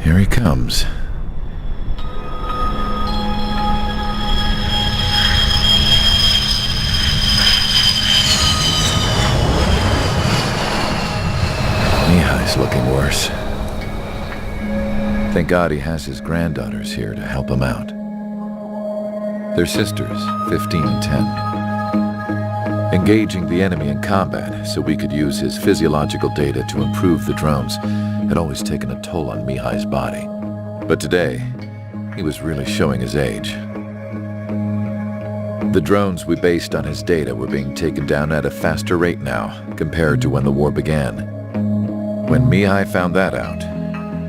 Here he comes. Mihai's looking worse. Thank God he has his granddaughters here to help him out. They're sisters, 15 and 10. Engaging the enemy in combat so we could use his physiological data to improve the drones had always taken a toll on Mihai's body. But today, he was really showing his age. The drones we based on his data were being taken down at a faster rate now compared to when the war began. When Mihai found that out,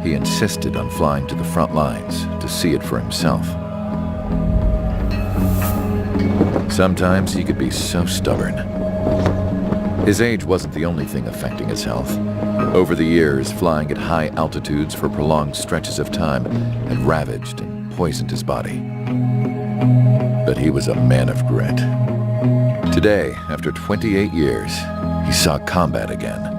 he insisted on flying to the front lines to see it for himself. Sometimes he could be so stubborn. His age wasn't the only thing affecting his health. Over the years, flying at high altitudes for prolonged stretches of time had ravaged and poisoned his body. But he was a man of grit. Today, after 28 years, he saw combat again.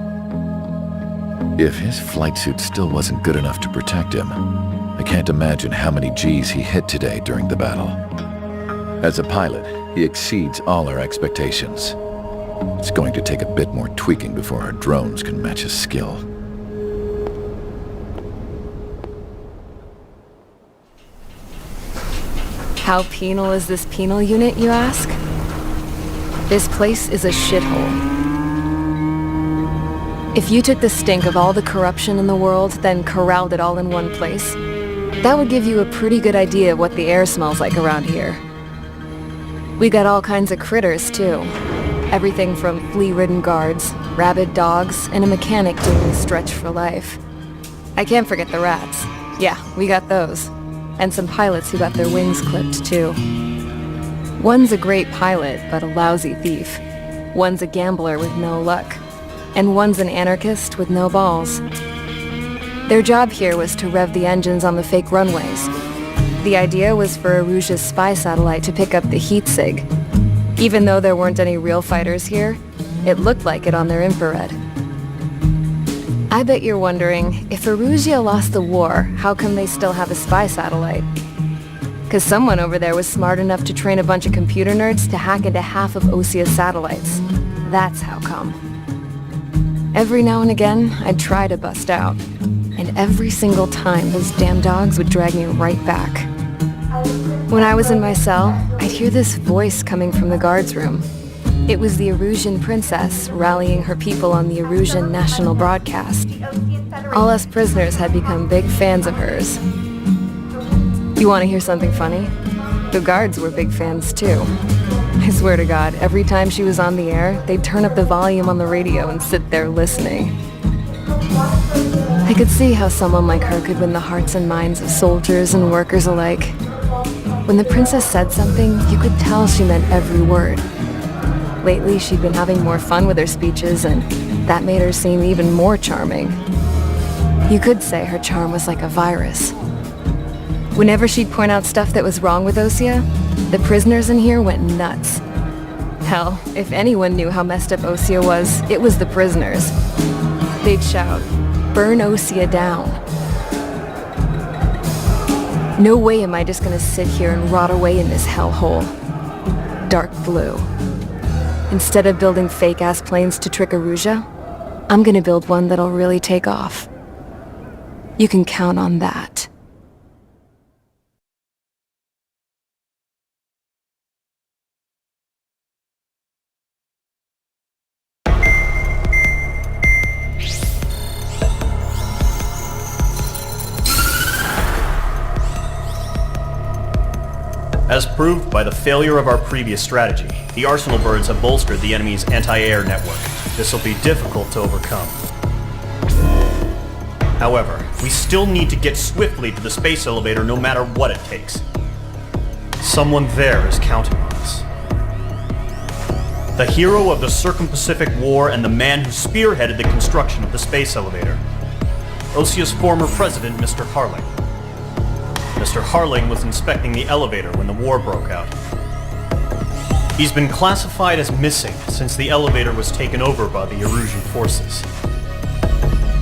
If his flight suit still wasn't good enough to protect him, I can't imagine how many G's he hit today during the battle. As a pilot, he exceeds all our expectations. It's going to take a bit more tweaking before our drones can match his skill. How penal is this penal unit, you ask? This place is a shithole. If you took the stink of all the corruption in the world, then corralled it all in one place, that would give you a pretty good idea of what the air smells like around here. We got all kinds of critters, too. Everything from flea-ridden guards, rabid dogs, and a mechanic doing stretch for life. I can't forget the rats. Yeah, we got those. And some pilots who got their wings clipped, too. One's a great pilot, but a lousy thief. One's a gambler with no luck. And one's an anarchist with no balls. Their job here was to rev the engines on the fake runways. The idea was for Aruja's spy satellite to pick up the heat sig. Even though there weren't any real fighters here, it looked like it on their infrared. I bet you're wondering, if Aruja lost the war, how come they still have a spy satellite? 'Cause someone over there was smart enough to train a bunch of computer nerds to hack into half of Osia's satellites. That's how come. Every now and again, I'd try to bust out. And every single time, those damn dogs would drag me right back. When I was in my cell, I'd hear this voice coming from the guards room. It was the Arusian princess rallying her people on the Arusian national broadcast. All us prisoners had become big fans of hers. You want to hear something funny? The guards were big fans too. I swear to God, every time she was on the air, they'd turn up the volume on the radio and sit there listening. I could see how someone like her could win the hearts and minds of soldiers and workers alike. When the princess said something, you could tell she meant every word. Lately, she'd been having more fun with her speeches, and that made her seem even more charming. You could say her charm was like a virus. Whenever she'd point out stuff that was wrong with Osia, the prisoners in here went nuts. Hell, if anyone knew how messed up Osia was, it was the prisoners. They'd shout, "Burn Osia down." No way am I just gonna sit here and rot away in this hellhole. Dark blue. Instead of building fake-ass planes to trick Aruja, I'm gonna build one that'll really take off. You can count on that. As proved by the failure of our previous strategy, the Arsenal birds have bolstered the enemy's anti-air network. This will be difficult to overcome. However, we still need to get swiftly to the space elevator no matter what it takes. Someone there is counting on us. The hero of the Circum-Pacific War and the man who spearheaded the construction of the space elevator. Osia's former president, Mr. Harling. Mr. Harling was inspecting the elevator when the war broke out. He's been classified as missing since the elevator was taken over by the Erusian forces.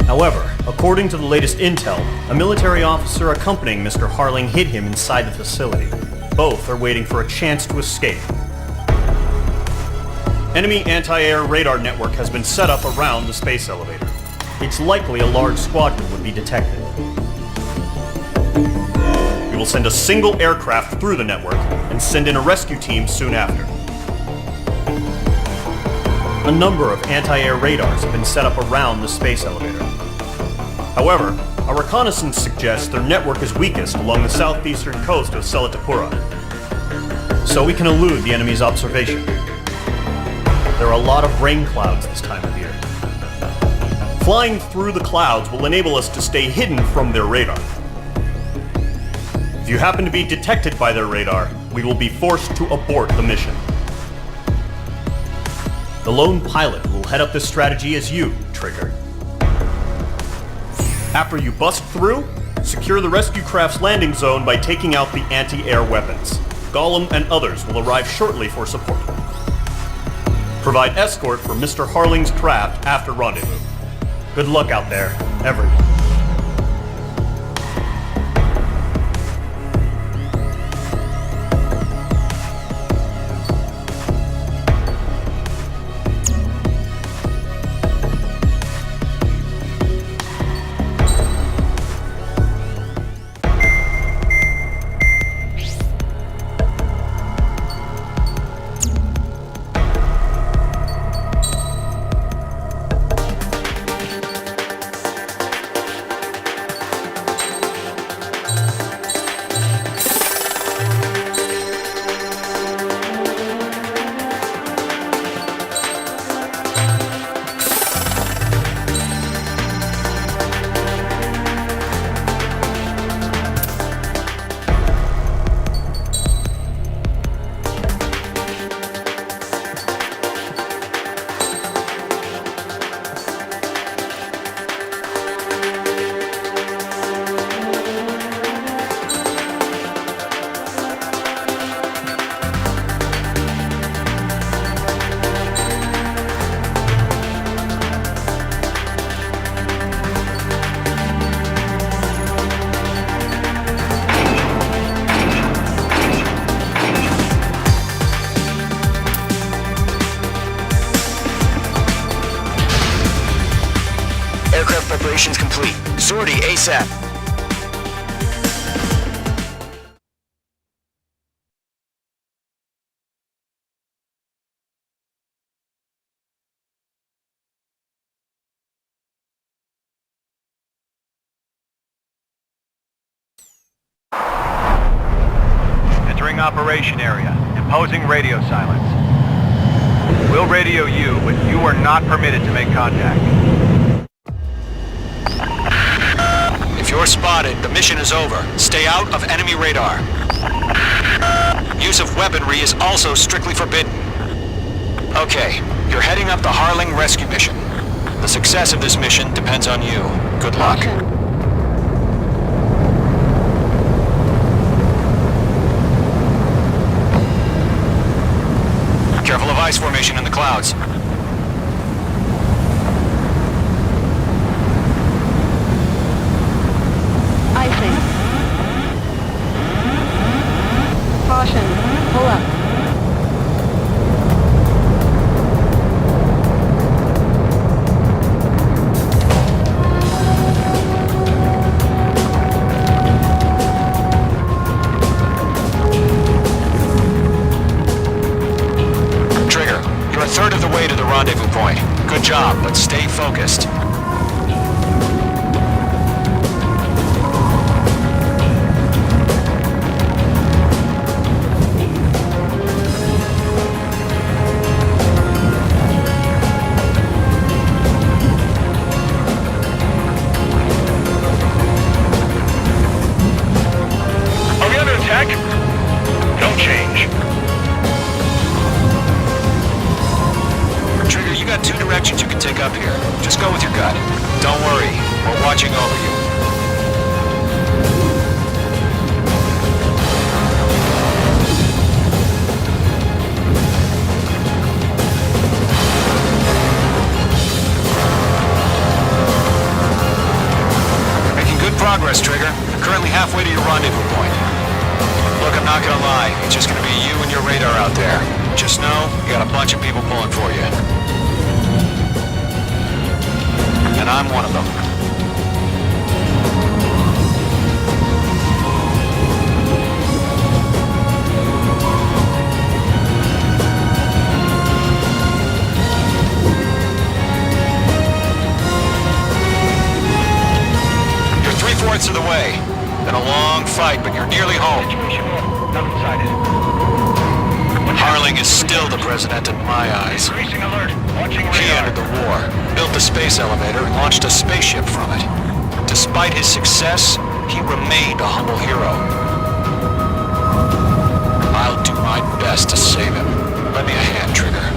However, according to the latest intel, a military officer accompanying Mr. Harling hid him inside the facility. Both are waiting for a chance to escape. Enemy anti-air radar network has been set up around the space elevator. It's likely a large squadron would be detected. We will send a single aircraft through the network and send in a rescue team soon after. A number of anti-air radars have been set up around the space elevator. However, our reconnaissance suggests their network is weakest along the southeastern coast of Selatapura, so we can elude the enemy's observation. There are a lot of rain clouds this time of year. Flying through the clouds will enable us to stay hidden from their radar. If you happen to be detected by their radar, we will be forced to abort the mission. The lone pilot will head up this strategy as you, Trigger. After you bust through, secure the rescue craft's landing zone by taking out the anti-air weapons. Gollum and others will arrive shortly for support. Provide escort for Mr. Harling's craft after rendezvous. Good luck out there, everyone. Preparations complete. Sortie ASAP. Entering operation area. Imposing radio silence. We'll radio you, but you are not permitted to make contact. If you're spotted, the mission is over. Stay out of enemy radar. Use of weaponry is also strictly forbidden. Okay, you're heading up the Harling rescue mission. The success of this mission depends on you. Good luck. Careful of ice formation in the clouds. Icing. Caution. Pull up. Trigger, you're a third of the way to the rendezvous point. Good job, but stay focused. Don't change. Trigger, you got two directions you can take up here. Just go with your gut. Don't worry, we're watching over you. progress, Trigger. Currently halfway to your rendezvous point. Look, I'm not gonna lie. It's just gonna be you and your radar out there. Just know, you got a bunch of people pulling for you. And I'm one of them. You're 3/4 of the way. Been a long fight, but you're nearly home. Harling is still the president in my eyes. Increasing alert. Watching He radar. entered the war, built the space elevator, and launched a spaceship from it. Despite his success, he remained a humble hero. I'll do my best to save him. Lend me a hand, Trigger.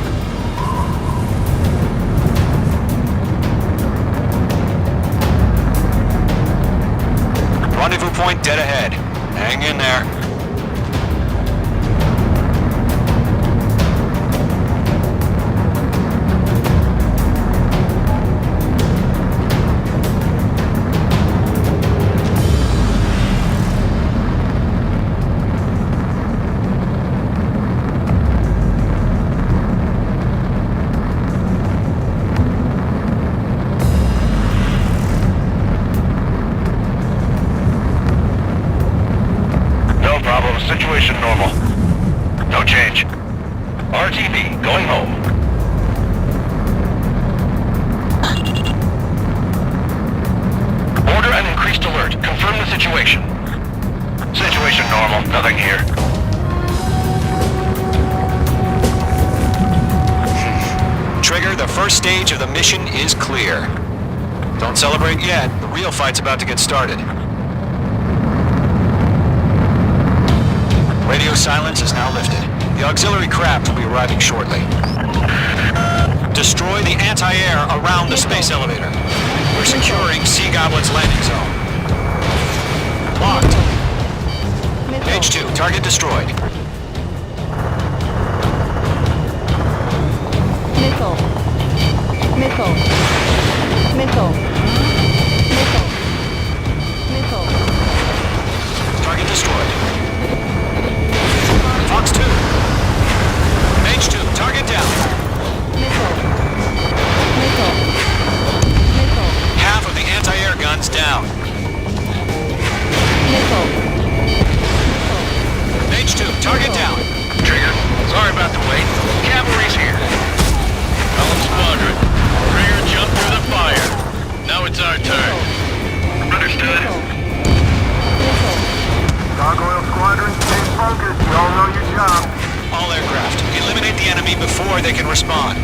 Rendezvous point dead ahead. Hang in there. No problem. Situation normal. No change. RTV, going home. Order an increased alert. Confirm the situation. Situation normal. Nothing here. Trigger, the first stage of the mission is clear. Don't celebrate yet. The real fight's about to get started. Radio silence is now lifted. The auxiliary craft will be arriving shortly. Destroy the anti-air around the space elevator. We're securing Sea Goblin's landing zone. Locked. Missile. H2, target destroyed. Missile. Missile. Missile. Missile. Missile. Target destroyed. Fox 2. H2, target down. Missile. Missile. Missile. Half of the anti-air guns down. Missile. H2, target down. Trigger, sorry about the wait. Cavalry's here. Helm Squadron. Trigger jumped through the fire. Now it's our turn. Understood. Missile. Gargoyle Squadron, stay focused. You all know your job. All aircraft, eliminate the enemy before they can respond.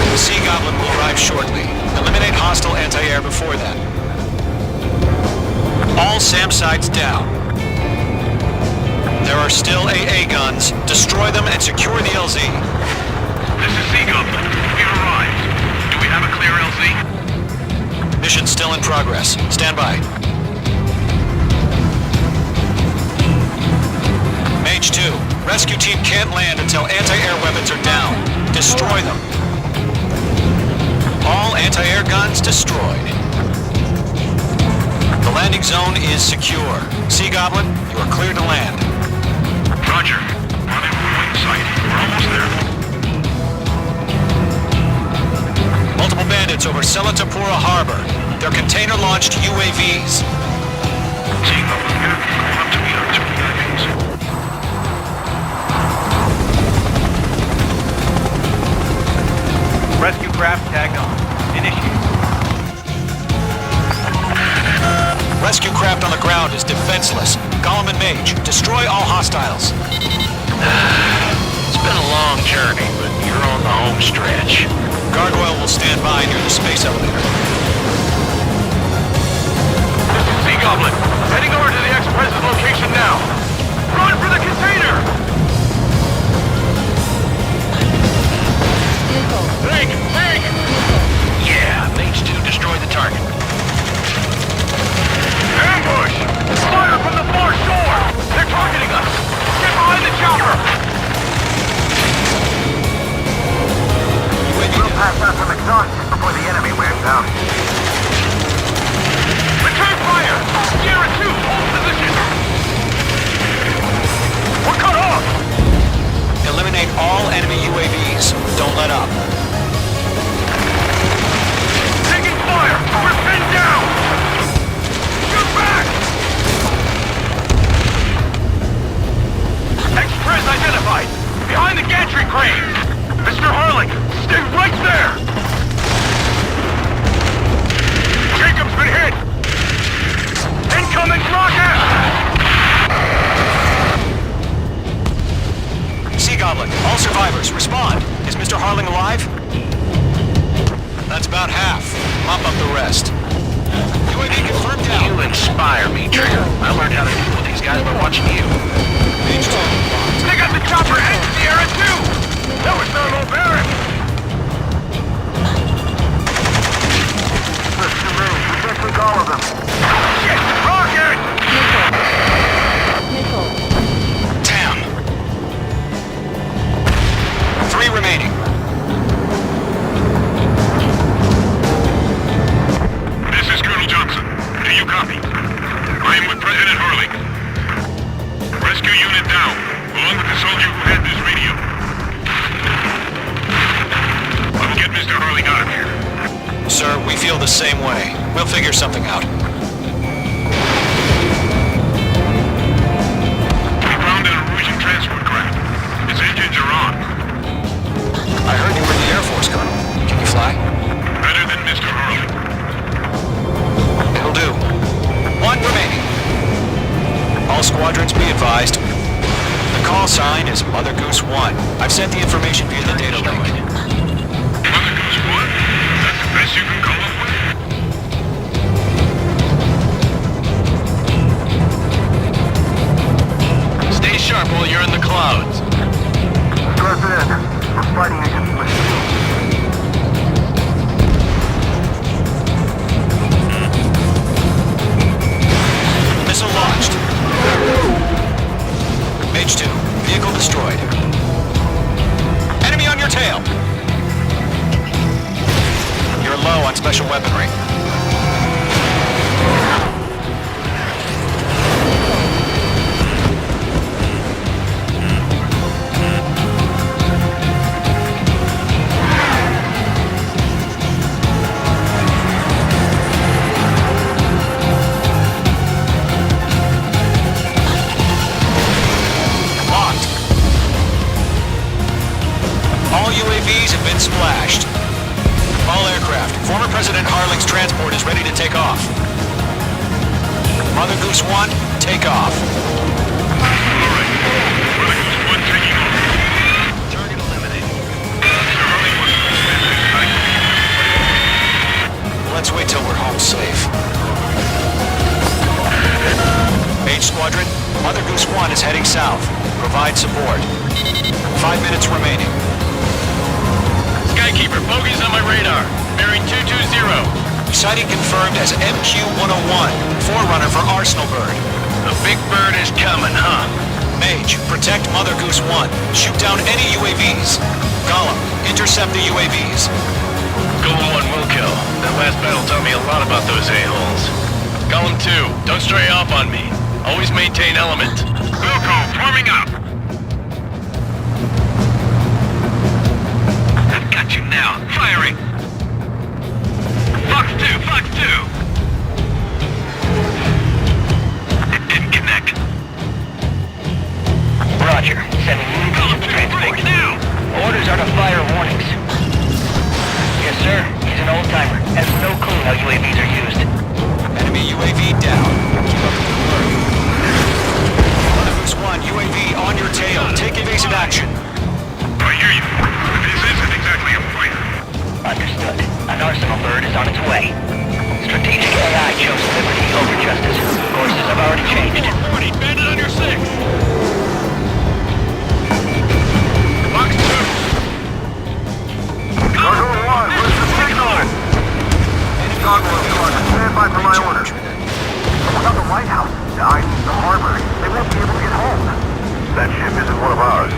The Sea Goblin will arrive shortly. Eliminate hostile anti-air before that. All SAM sites down. There are still AA guns. Destroy them and secure the LZ. This is Sea Goblin. We've arrived. Do we have a clear LZ? Mission still in progress. Stand by. Mage 2, rescue team can't land until anti-air weapons are down. Destroy them. All anti-air guns destroyed. The landing zone is secure. Sea Goblin, you are cleared to land. Roger. Rendezvous point sight. We're almost there. Multiple bandits over Selatapura Harbor. They're container-launched UAVs. Sea Goblin here. Going up to meet our two UAVs. Rescue craft tagged on. Initiate. Rescue craft on the ground is defenseless. Gollum and Mage, destroy all hostiles. It's been a long journey, but you're on the home stretch. Gargoyle will stand by near the space elevator. Sea Goblin, heading over to the ex-president's location now. Run for the container! Missile. Tank! Tank! Yeah, Mage 2 destroy the target. Ambush! Fire from the far shore! They're targeting us! Get behind the chopper! UAV We'll pass out some exhaust just before the enemy wears out. Sierra 2, hold position! We're cut off! Eliminate all enemy UAVs. Don't let up. Taking fire! We're pinned down! Shoot back! Express identified! Behind the gantry crane! Mr. Harling, stay right there! Jacob's been hit! Incoming rocket! Sea Goblin, all survivors, respond. Is Mr. Harling alive? That's about half. Mop up the rest. UAV confirmed down. You inspire me, Trigger. I learned how to deal with these guys by watching you. Page 2. They got the chopper and Sierra too! That was thermal barrack! There's too many. We can't take all of them. Shit! Rocket! Nickel. Damn. 3 remaining. This is Colonel Johnson. Do you copy? I am with President Harling. Rescue unit down, along with the soldier who had this radio. I will get Mr. Harling out of here. Sir, we feel the same way. We'll figure something out. We found an Norwegian transport craft. Its engines are on. I heard you were in the Air Force, Colonel. Can you fly? Better than Mr. Harling. It'll do. 1 remaining. All squadrons be advised. The call sign is Mother Goose 1. I've sent the information via the data link. Mother Goose 1? That's the best you can come up with? Stay sharp while you're in the clouds. President, we're fighting against machines. Missile launched. Page 2. Vehicle destroyed. Enemy on your tail. You're low on special weaponry. Locked. All UAVs have been splashed. All aircraft. Former President Harling's transport is ready to take off. Mother Goose 1, take off. Alright. Mother Goose 1 taking off. Target eliminated. Mr. Harling wants to spend his time with you. Let's wait till we're home safe. Page Squadron, Mother Goose 1 is heading south. Provide support. 5 minutes remaining. Skykeeper, bogey's on my radar. Bearing 220. Sighting confirmed as MQ-101, forerunner for Arsenal Bird. The big bird is coming, huh? Mage, protect Mother Goose 1. Shoot down any UAVs. Gollum, intercept the UAVs. Golem 1 will kill. That last battle taught me a lot about those a-holes. Golem 2, don't stray off on me. Always maintain element. Wilco, forming up. I've got you now. Firing. Fox 2, Fox 2. It didn't connect. Roger. Sending communications transport. Now. Orders are to fire warnings. Yes, sir. He's an old-timer. Has no clue how UAVs are used. Enemy UAV down. Keep up the good work. Mother Goose 1, UAV on your tail. Take evasive action. I hear you. This isn't exactly a fight. Understood. An Arsenal Bird is on its way. Strategic AI chose liberty over justice. Courses have already changed. 40, bandit on your 6. Fox 2. Cargo 1, where's the signal? Cargo 1, stand by for my orders. Without the White House, I mean the harbor, they won't be able to get home. That ship isn't one of ours.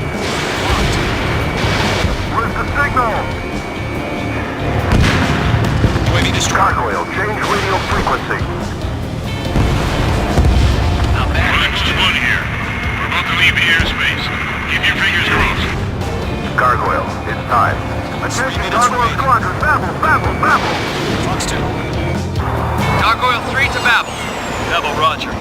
Where's the signal? UAV destroyed. Gargoyle, change radio frequency. leave the airspace. Keep your fingers crossed. Gargoyle, it's time. Attention, Gargoyle Squadron, babble, babble, babble! Fox 2. Gargoyle 3 to Babel. Devil, roger.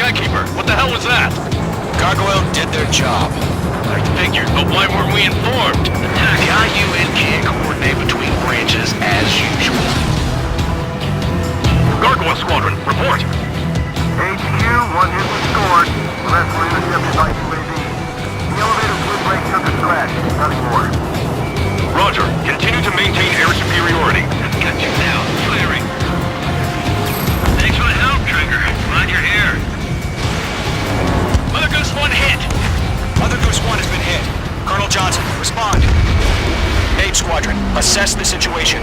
Skykeeper, what the hell was that? Gargoyle did their job. I figured, but why weren't we informed? Attack IU and can't coordinate between branches as usual. Gargoyle Squadron, report. HQ, one hit was scored. The rest were intercepted by UAV. The elevator's windbreak took a scratch. Nothing more. Roger. Continue to maintain air superiority. Got you now. Firing. Thanks for the help, Trigger. Glad you're here. Mother Goose 1 hit. Mother Goose 1 has been hit. Colonel Johnson, respond. H Squadron, assess the situation.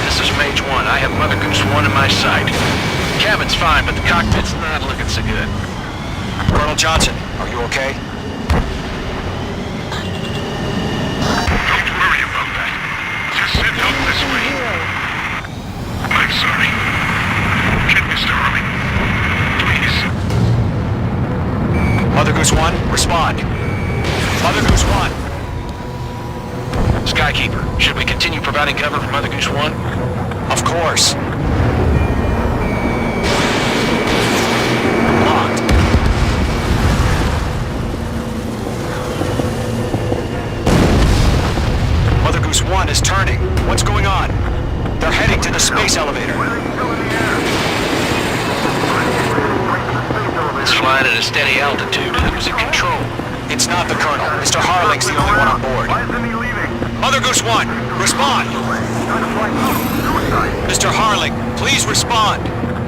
This is Mage 1. I have Mother Goose 1 in my sight. Cabin's fine, but the cockpit's not looking so good. Colonel Johnson, are you okay? Don't worry about that. Just send help this way. I'm sorry. Get Mr. Harley. Please. Mother Goose 1, respond. Mother Goose 1. Skykeeper, should we continue providing cover for Mother Goose 1? Of course. Locked. Mother Goose 1 is turning. What's going on? They're heading to the space elevator. It's flying at a steady altitude. Who's in control? It's not the Colonel. Mr. Harling's the only one on board. Why isn't he leaving? Mother Goose 1, respond! Mr. Harling, please respond!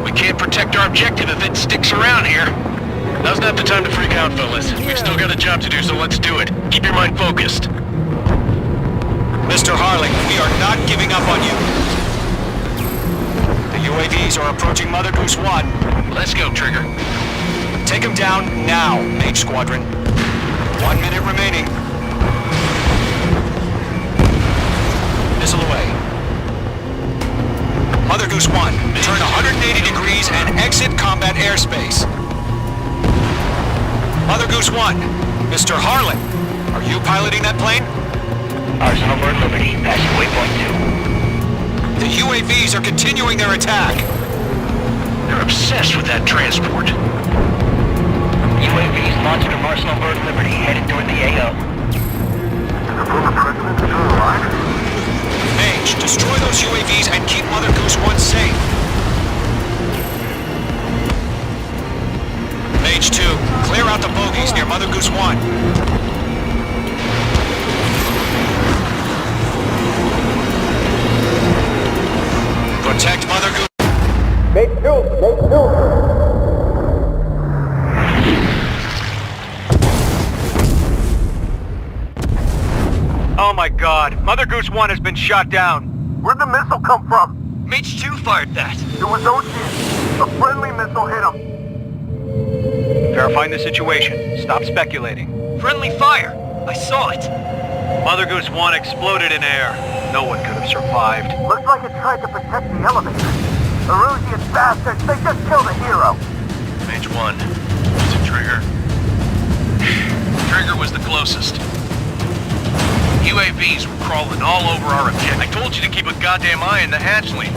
We can't protect our objective if it sticks around here. Now's not the time to freak out, fellas. We've still got a job to do, so let's do it. Keep your mind focused. Mr. Harling, we are not giving up on you. The UAVs are approaching Mother Goose 1. Let's go, Trigger. Take him down now, Mage Squadron. 1 minute remaining. Missile away. Mother Goose 1, turn 180 degrees and exit combat airspace. Mother Goose 1, Mr. Harlan, are you piloting that plane? Arsenal Bird Liberty, passing waypoint 2. The UAVs are continuing their attack. They're obsessed with that transport. UAVs launched from Arsenal Bird Liberty, headed toward the AO. Is the former president still alive? Mage, destroy those UAVs and keep Mother Goose 1 safe. Mage 2, clear out the bogies near Mother Goose 1. Protect Mother Goose. Oh my god, Mother Goose 1 has been shot down. Where'd the missile come from? Mage 2 fired that. It was Ocean. A friendly missile hit him. Verifying the situation. Stop speculating. Friendly fire. I saw it. Mother Goose 1 exploded in air. No one could have survived. Looks like it tried to protect the elevator. Erusian bastards, they just killed a hero. Mage 1. Was it Trigger? Trigger was the closest. UAVs were crawling all over our objective. I told you to keep a goddamn eye on the hatchling.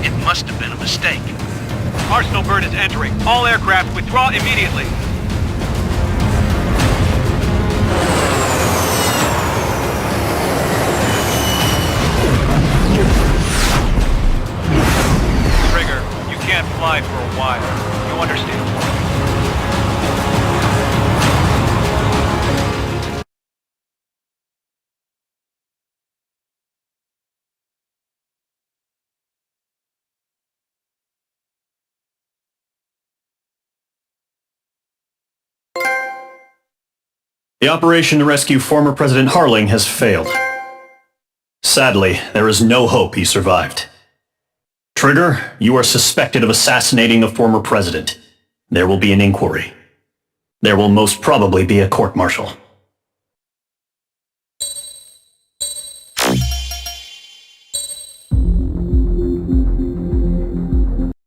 It must have been a mistake. Arsenal Bird is entering. All aircraft withdraw immediately. Trigger, you can't fly for a while. You understand? The operation to rescue former President Harling has failed. Sadly, there is no hope he survived. Trigger, you are suspected of assassinating a former president. There will be an inquiry. There will most probably be a court-martial.